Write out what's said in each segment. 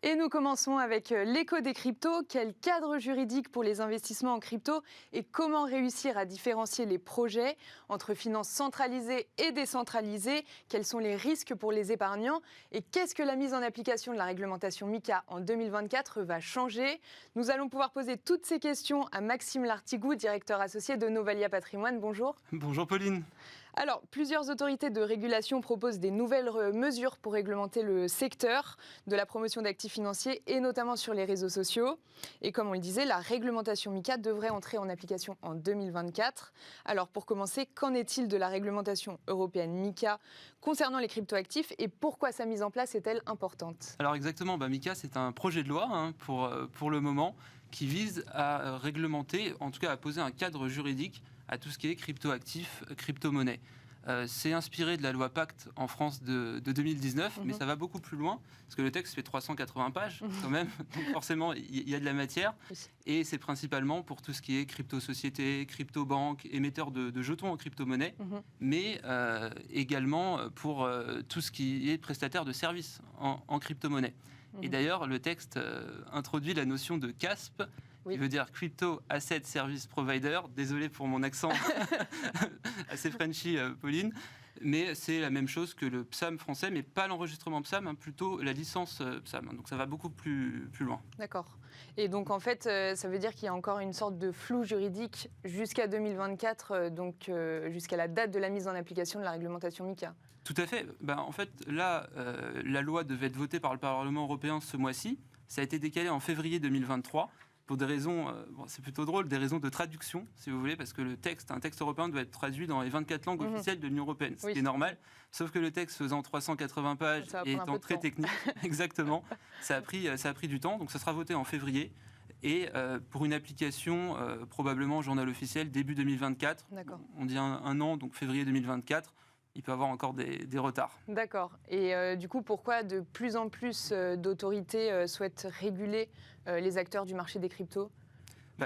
Et nous commençons avec l'écho des cryptos. Quel cadre juridique pour les investissements en crypto et comment réussir à différencier les projets entre finances centralisées et décentralisées? Quels sont les risques pour les épargnants? Et qu'est-ce que la mise en application de la réglementation MiCA en 2024 va changer? Nous allons pouvoir poser toutes ces questions à Maxime Lartigou, directeur associé de Novalia Patrimoine. Bonjour. Bonjour Pauline. Alors, plusieurs autorités de régulation proposent des nouvelles mesures pour réglementer le secteur de la promotion d'actifs financiers et notamment sur les réseaux sociaux. Et comme on le disait, la réglementation MiCA devrait entrer en application en 2024. Alors, pour commencer, qu'en est-il de la réglementation européenne MiCA concernant les cryptoactifs et pourquoi sa mise en place est-elle importante? Alors exactement, MiCA c'est un projet de loi pour le moment qui vise à réglementer, en tout cas à poser un cadre juridique à tout ce qui est cryptoactifs, crypto-monnaie. C'est inspiré de la loi Pacte en France de 2019, mais ça va beaucoup plus loin, parce que le texte fait 380 pages quand même, donc forcément il y a de la matière, et c'est principalement pour tout ce qui est crypto-société, crypto-banque, émetteur de jetons en crypto-monnaie, mais également pour tout ce qui est prestataire de services en crypto-monnaie. Et d'ailleurs, le texte introduit la notion de CASP, qui veut dire Crypto Asset Service Provider. Désolé pour mon accent assez Frenchy, Pauline. Mais c'est la même chose que le PSAM français, mais pas l'enregistrement PSAM, plutôt la licence PSAM. Donc ça va beaucoup plus loin. D'accord. Et donc en fait, ça veut dire qu'il y a encore une sorte de flou juridique jusqu'à 2024, donc jusqu'à la date de la mise en application de la réglementation MiCA. Tout à fait. En fait, là, la loi devait être votée par le Parlement européen ce mois-ci. Ça a été décalé en février 2023. Pour des raisons, c'est plutôt drôle, des raisons de traduction, si vous voulez, parce que un texte européen doit être traduit dans les 24 langues officielles de l'Union européenne, ce qui est normal, sauf que le texte faisant 380 pages et étant très technique, exactement, ça a pris du temps, donc ça sera voté en février, et pour une application, probablement journal officiel, début 2024, on dit un an, donc février 2024, il peut y avoir encore des retards. D'accord. Et du coup, pourquoi de plus en plus d'autorités souhaitent réguler les acteurs du marché des cryptos?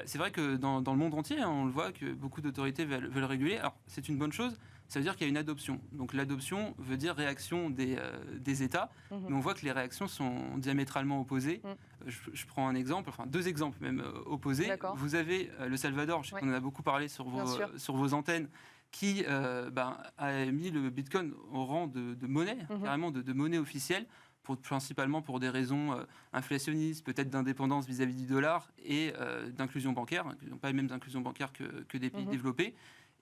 C'est vrai que dans le monde entier, on le voit que beaucoup d'autorités veulent réguler. Alors, c'est une bonne chose, ça veut dire qu'il y a une adoption. Donc l'adoption veut dire réaction des États, mais on voit que les réactions sont diamétralement opposées. Je prends un exemple, enfin deux exemples même opposés. Vous avez le Salvador, je sais qu'on en a beaucoup parlé sur vos antennes, qui a mis le Bitcoin au rang de monnaie, carrément de monnaie officielle, principalement pour des raisons inflationnistes, peut-être d'indépendance vis-à-vis du dollar et d'inclusion bancaire, pas les mêmes inclusions bancaires que des pays développés.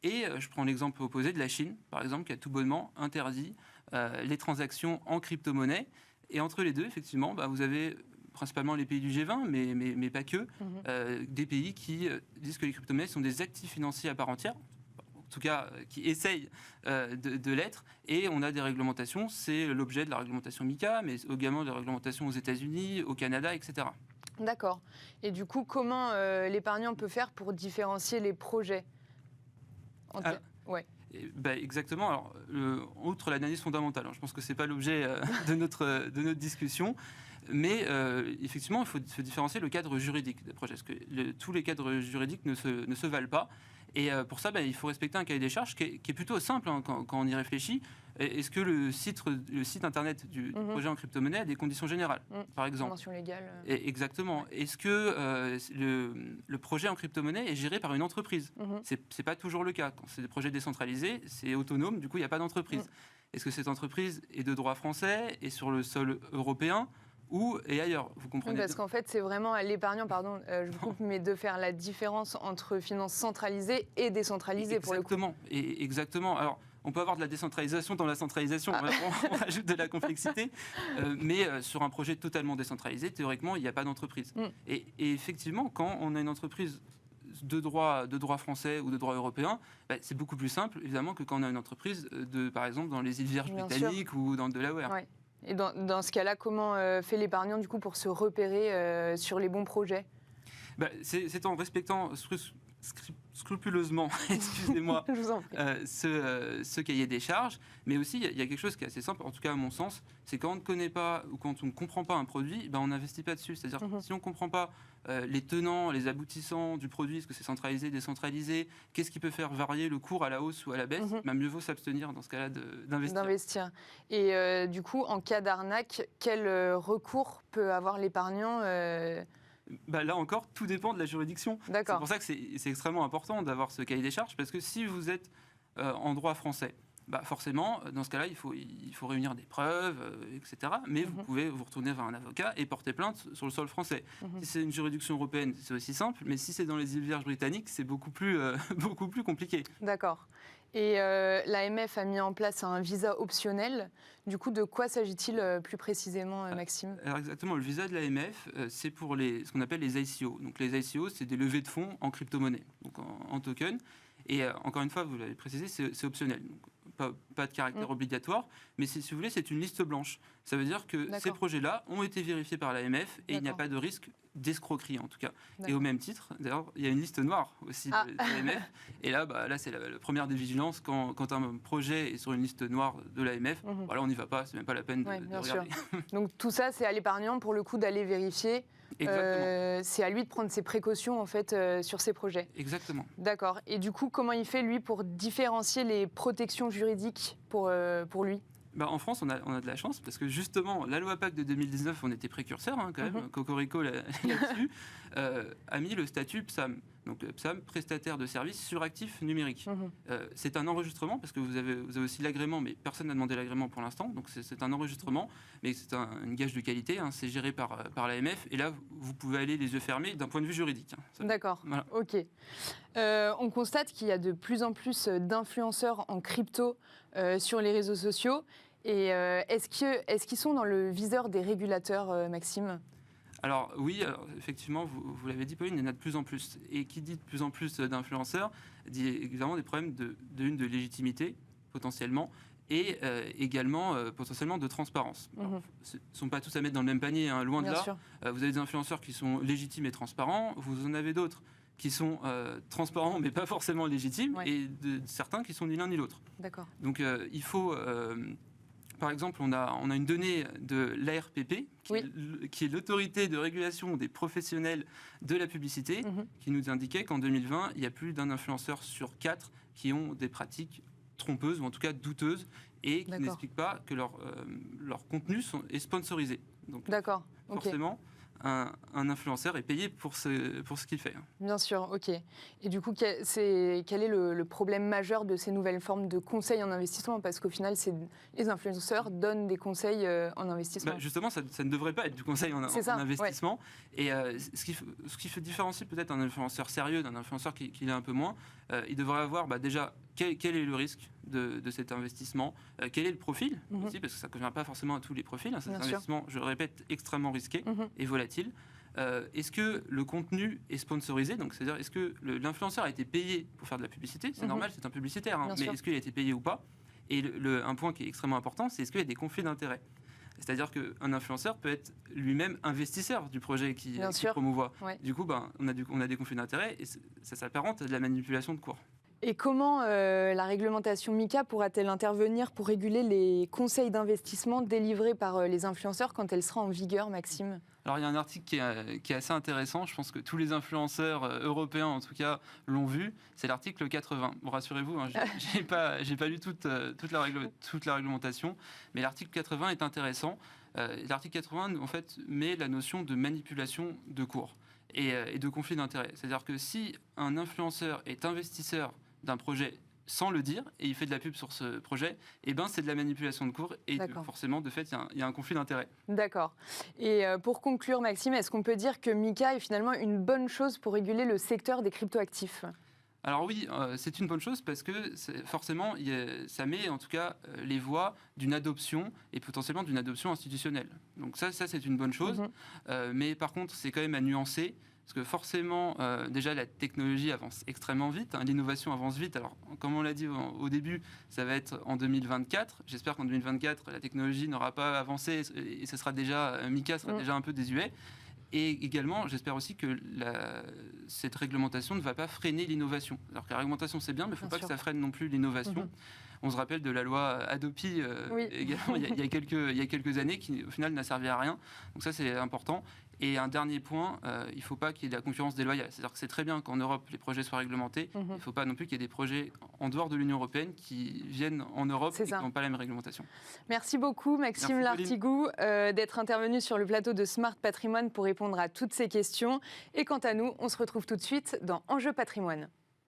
Et je prends l'exemple opposé de la Chine, par exemple, qui a tout bonnement interdit les transactions en crypto-monnaie. Et entre les deux, effectivement, vous avez principalement les pays du G20, mais pas que, des pays qui disent que les crypto-monnaies sont des actifs financiers à part entière, en tout cas qui essayent de l'être, et on a des réglementations, c'est l'objet de la réglementation MiCA, mais également des réglementations aux États-Unis, au Canada, etc. D'accord. Et du coup, comment l'épargnant peut faire pour différencier les projets? Exactement. Alors, outre l'analyse fondamentale, je pense que c'est pas l'objet de notre discussion, mais effectivement, il faut différencier le cadre juridique des projets, parce que tous les cadres juridiques ne se valent pas. Et pour ça, il faut respecter un cahier des charges qui est plutôt simple quand on y réfléchit. Est-ce que le site internet du projet en crypto-monnaie a des conditions générales, par exemple? Convention légale. Exactement. Est-ce que le projet en crypto-monnaie est géré par une entreprise? C'est pas toujours le cas. Quand c'est des projets décentralisés, c'est autonome, du coup, il n'y a pas d'entreprise. Est-ce que cette entreprise est de droit français, est sur le sol européen et ailleurs, vous comprenez? Parce qu'en fait, c'est vraiment à l'épargnant, pardon, je vous coupe, mais de faire la différence entre finances centralisées et décentralisées, pour le coup. Exactement. Alors, on peut avoir de la décentralisation dans la centralisation, on rajoute de la complexité, mais sur un projet totalement décentralisé, théoriquement, il n'y a pas d'entreprise. Et effectivement, quand on a une entreprise de droit français ou de droit européen, c'est beaucoup plus simple, évidemment, que quand on a une entreprise, par exemple, dans les îles Vierges britanniques ou dans le Delaware. Ouais. Et dans ce cas-là, comment fait l'épargnant du coup pour se repérer sur les bons projets? C'est en respectant scrupuleusement, excusez-moi, Je vous en prie. ce cahier des charges. Mais aussi, il y a quelque chose qui est assez simple, en tout cas à mon sens, c'est quand on ne connaît pas ou quand on ne comprend pas un produit, on n'investit pas dessus. C'est-à-dire que si on ne comprend pas les tenants, les aboutissants du produit, est-ce que c'est centralisé, décentralisé, qu'est-ce qui peut faire varier le cours à la hausse ou à la baisse, mieux vaut s'abstenir dans ce cas-là d'investir. Et du coup, en cas d'arnaque, quel recours peut avoir l'épargnant Là encore, tout dépend de la juridiction. C'est pour ça que c'est extrêmement important d'avoir ce cahier des charges, parce que si vous êtes en droit français, forcément, dans ce cas-là, il faut réunir des preuves, etc. Mais vous pouvez vous retourner vers un avocat et porter plainte sur le sol français. Si c'est une juridiction européenne, c'est aussi simple, mais si c'est dans les îles Vierges britanniques, c'est beaucoup plus compliqué. D'accord. Et l'AMF a mis en place un visa optionnel. Du coup, de quoi s'agit-il plus précisément, Maxime ? Alors exactement, le visa de l'AMF, c'est pour ce qu'on appelle les ICO. Donc les ICO, c'est des levées de fonds en crypto-monnaie, donc en token. Et encore une fois, vous l'avez précisé, c'est optionnel. Donc, pas de caractère obligatoire, mais si vous voulez, c'est une liste blanche. Ça veut dire que ces projets-là ont été vérifiés par l'AMF et il n'y a pas de risque d'escroquerie en tout cas. Et au même titre, d'ailleurs, il y a une liste noire aussi de l'AMF. Et là, c'est la première des vigilances quand un projet est sur une liste noire de l'AMF. Là, on n'y va pas, c'est même pas la peine de regarder. Donc tout ça, c'est à l'épargnant pour le coup d'aller vérifier. C'est à lui de prendre ses précautions en fait sur ses projets. Exactement. D'accord. Et du coup, comment il fait lui pour différencier les protections juridiques pour lui ? En France, on a de la chance parce que justement, la loi PAC de 2019, on était précurseur quand même, Cocorico là-dessus, a mis le statut PSAM. Donc PSAM, prestataire de services sur actifs numériques. C'est un enregistrement parce que vous avez aussi l'agrément, mais personne n'a demandé l'agrément pour l'instant. Donc c'est un enregistrement, mais c'est une gage de qualité. C'est géré par l'AMF. Et là, vous pouvez aller les yeux fermés d'un point de vue juridique. D'accord. Voilà. Ok. On constate qu'il y a de plus en plus d'influenceurs en crypto sur les réseaux sociaux. Et est-ce qu'ils sont dans le viseur des régulateurs, Maxime ? Alors oui, effectivement, vous l'avez dit, Pauline, il y en a de plus en plus. Et qui dit de plus en plus d'influenceurs, dit évidemment des problèmes de légitimité, potentiellement, et également potentiellement de transparence. Alors, ce ne sont pas tous à mettre dans le même panier, loin de là. Vous avez des influenceurs qui sont légitimes et transparents, vous en avez d'autres qui sont transparents mais pas forcément légitimes, et certains qui sont ni l'un ni l'autre. D'accord. Donc il faut... Par exemple, on a une donnée de l'ARPP, qui est l'autorité de régulation des professionnels de la publicité, qui nous indiquait qu'en 2020, il y a plus d'un influenceur sur 4 qui ont des pratiques trompeuses, ou en tout cas douteuses, et qui n'expliquent pas que leur contenu est sponsorisé. Donc, forcément, un influenceur est payé pour ce qu'il fait. Bien sûr, ok. Et du coup, quel est le problème majeur de ces nouvelles formes de conseils en investissement ? Parce qu'au final, les influenceurs donnent des conseils en investissement. Justement, ça ne devrait pas être du conseil en investissement. Et ce qui fait différencier peut-être un influenceur sérieux d'un influenceur qui l'est un peu moins, il devrait avoir déjà quel est le risque de cet investissement, quel est le profil aussi, parce que ça ne convient pas forcément à tous les profils. Cet investissement, je le répète, extrêmement risqué et volatile. Est-ce que le contenu est sponsorisé ? Donc, c'est-à-dire, est-ce que l'influenceur a été payé pour faire de la publicité ? C'est normal, c'est un publicitaire, mais est-ce qu'il a été payé ou pas ? Et un point qui est extrêmement important, c'est est-ce qu'il y a des conflits d'intérêts ? C'est-à-dire qu'un influenceur peut être lui-même investisseur du projet qu'il promouvoit. Du coup, on a des conflits d'intérêts et ça s'apparente à de la manipulation de cours. Et comment la réglementation MiCA pourra-t-elle intervenir pour réguler les conseils d'investissement délivrés par les influenceurs quand elle sera en vigueur, Maxime ? Alors il y a un article qui est assez intéressant, je pense que tous les influenceurs européens en tout cas l'ont vu, c'est l'article 80. Bon, rassurez-vous, j'ai pas lu toute la réglementation, mais l'article 80 est intéressant. L'article 80 en fait met la notion de manipulation de cours et de conflit d'intérêts. C'est-à-dire que si un influenceur est investisseur d'un projet sans le dire, et il fait de la pub sur ce projet, c'est de la manipulation de cours, et forcément, de fait, il y a un conflit d'intérêts. D'accord. Et pour conclure, Maxime, est-ce qu'on peut dire que MiCA est finalement une bonne chose pour réguler le secteur des cryptoactifs ? Alors oui, c'est une bonne chose parce que forcément, ça met en tout cas les voies d'une adoption et potentiellement d'une adoption institutionnelle. Donc ça c'est une bonne chose, mais par contre, c'est quand même à nuancer. Parce que forcément, déjà, la technologie avance extrêmement vite, l'innovation avance vite. Alors, comme on l'a dit au début, ça va être en 2024. J'espère qu'en 2024, la technologie n'aura pas avancé et ce sera déjà, MiCA sera déjà un peu désuet. Et également, j'espère aussi que cette réglementation ne va pas freiner l'innovation. Alors que la réglementation, c'est bien, mais il ne faut pas que ça freine non plus l'innovation. On se rappelle de la loi Hadopi également il y a quelques années qui, au final, n'a servi à rien. Donc ça, c'est important. Et un dernier point, il ne faut pas qu'il y ait de la concurrence déloyale. C'est-à-dire que c'est très bien qu'en Europe, les projets soient réglementés. Il ne faut pas non plus qu'il y ait des projets en dehors de l'Union européenne qui viennent en Europe et qui n'ont pas la même réglementation. Merci beaucoup, Maxime Lartigout, d'être intervenu sur le plateau de Smart Patrimoine pour répondre à toutes ces questions. Et quant à nous, on se retrouve tout de suite dans Enjeu Patrimoine.